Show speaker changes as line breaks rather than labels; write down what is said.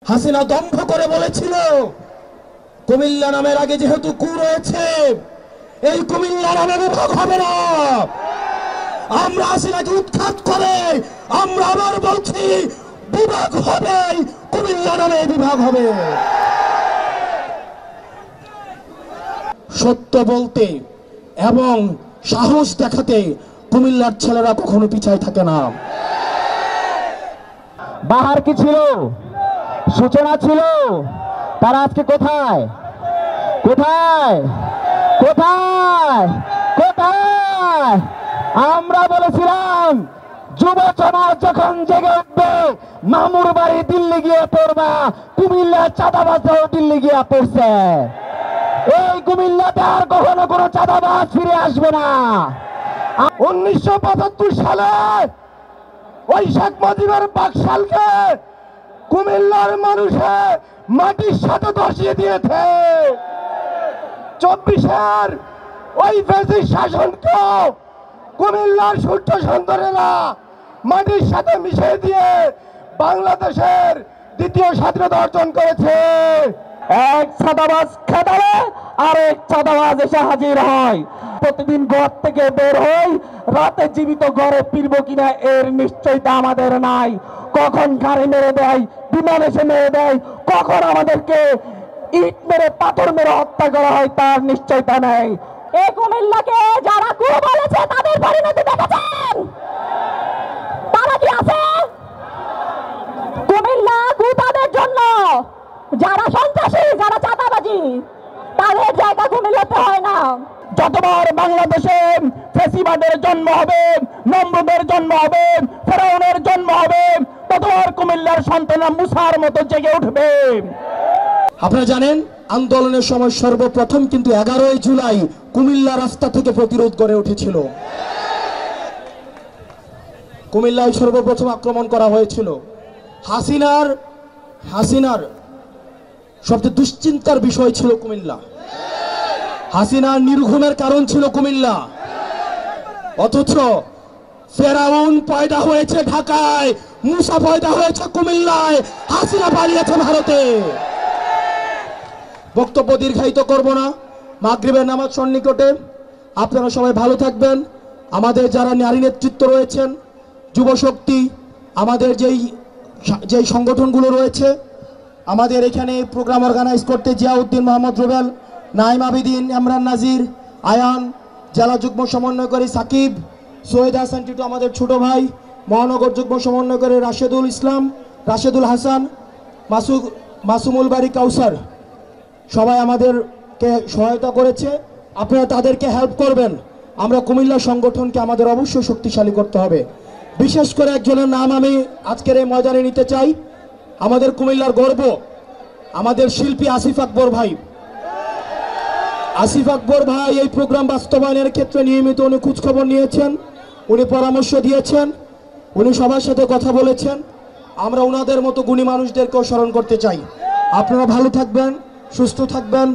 হাসিনা দম্ভ করে বলেছিল কুমিল্লা নামের আগে যেহেতু কু রয়েছে, এই কুমিল্লা নামে বিভাগ হবে না। আমরা হাসিনাকে উৎখাত করে আমরা আবার বলছি বিভাগ হবে, কুমিল্লা নামে বিভাগ হবে। সত্য বলতে এবং সাহস দেখাতে কুমিল্লার ছেলেরা কখনো পিছায় থাকে না।
বাহার কি ছিল, সূচনা ছিল, তারা আজকে কোথায় কোথায় কোথায় কোথায়? আমরা বলেছিলাম যুব সমাজ যখন জেগে উঠবে, মামুর বাড়ি দিল্লি গিয়ে পড়বা, কুমিল্লার চাঁদাবাজরাও দিল্লি গিয়ে পড়ছে। এই কুমিল্লাতে আর কখনো কোনো চাঁদাবাজ ফিরে আসবে না। 1975 সালে ওই শেখ মুজিবের বাকশালকে কুমিল্লার মানুষে মাটির সাথে ধসিয়ে দিয়েছে। 24-এর ওই ফ্যাসিস্ট শাসনকে কুমিল্লার সূর্য সুন্দরেরা মাটির সাথে মিশিয়ে দিয়ে বাংলাদেশের দ্বিতীয় স্বাধীনতা অর্জন করেছে। এক চাঁদাবাজ খেদালে আরেক চাঁদাবাজ এসে হাজির হয়। প্রতিদিন ঘর থেকে বের হই, রাতে জীবিত ঘরে ফিরব কিনা এর নিশ্চয়তা আমাদের নাই। কখন গাড়ি মেরে দেয়, বিমান এসে মেরে দেয়, কখন আমাদেরকে ইট মেরে পাথর মেরে হত্যা করা হয় তার নিশ্চয়তা নেই।
এই কুমিল্লাকে যারা কু বলেছে তাদের পরিণতি দেখেছেন? তারা কি আছে? কুমিল্লা কু তাদের জন্য, যারা সন্ত্রাসী, যারা চাঁদাবাজি, তাদের জায়গা কুমিল্লাতে হয় না।
যতবার বাংলাদেশে ফেসিবাদের জন্ম হবে, নমরুদের জন্ম হবে, ফেরাউনের জন্ম হবে, ততবার কুমিল্লার সন্তানরা মুসার মতো জেগে উঠবে।
আপনারা জানেন আন্দোলনের সময় সর্বপ্রথম কিন্তু 11ই জুলাই কুমিল্লা রাস্তা থেকে প্রতিরোধ গড়ে উঠেছিল। কুমিল্লায় সর্বপ্রথম আক্রমণ করা হয়েছিল। হাসিনার সবচেয়ে দুশ্চিন্তার বিষয় ছিল কুমিল্লা। হাসিনার নির্ঘুমের কারণ ছিল কুমিল্লা। অথচ ফেরাউন পয়দা হয়েছে ঢাকায়, মুসা পয়দা হয়েছে কুমিল্লায়, হাসিনা পালিয়েছে ভারতে। বক্তব্য দীর্ঘায়িত করব না, মাগরিবের নামাজ সন্নিকটে। আপনারা সবাই ভালো থাকবেন। আমাদের যারা নারী নেতৃত্ব রয়েছেন, যুবশক্তি, আমাদের যেই সংগঠনগুলো রয়েছে, আমাদের এখানে প্রোগ্রাম অর্গানাইজ করতে জিয়াউদ্দিন, মোহাম্মদ রুবেল, নাইম আবিদিন, ইমরান নাজির, আয়ান, জেলা যুগ্ম সমন্বয়কারী সাকিব, সৈয়দ হাসান টিটু আমাদের ছোট ভাই, মহানগর যুগ্ম সমন্বয়কারী রাশেদুল ইসলাম, রাশেদুল হাসান, মাসুমুল বাড়ি কাউসার, সবাই আমাদেরকে সহায়তা করেছে। আপনারা তাদেরকে হেল্প করবেন। আমরা কুমিল্লা সংগঠনকে আমাদের অবশ্যই শক্তিশালী করতে হবে। বিশেষ করে একজনের নাম আমি আজকের এই ময়দানে নিতে চাই। আমাদের কুমিল্লার গর্ব, আমাদের শিল্পী আসিফ আকবর ভাই। আসিফ আকবর ভাই এই প্রোগ্রাম বাস্তবায়নের ক্ষেত্রে নিয়মিত উনি খোঁজখবর নিয়েছেন, উনি পরামর্শ দিয়েছেন, উনি সবার সাথে কথা বলেছেন। আমরা ওনাদের মতো গুণী মানুষদেরকেও স্মরণ করতে চাই। আপনারা ভালো থাকবেন, সুস্থ থাকবেন।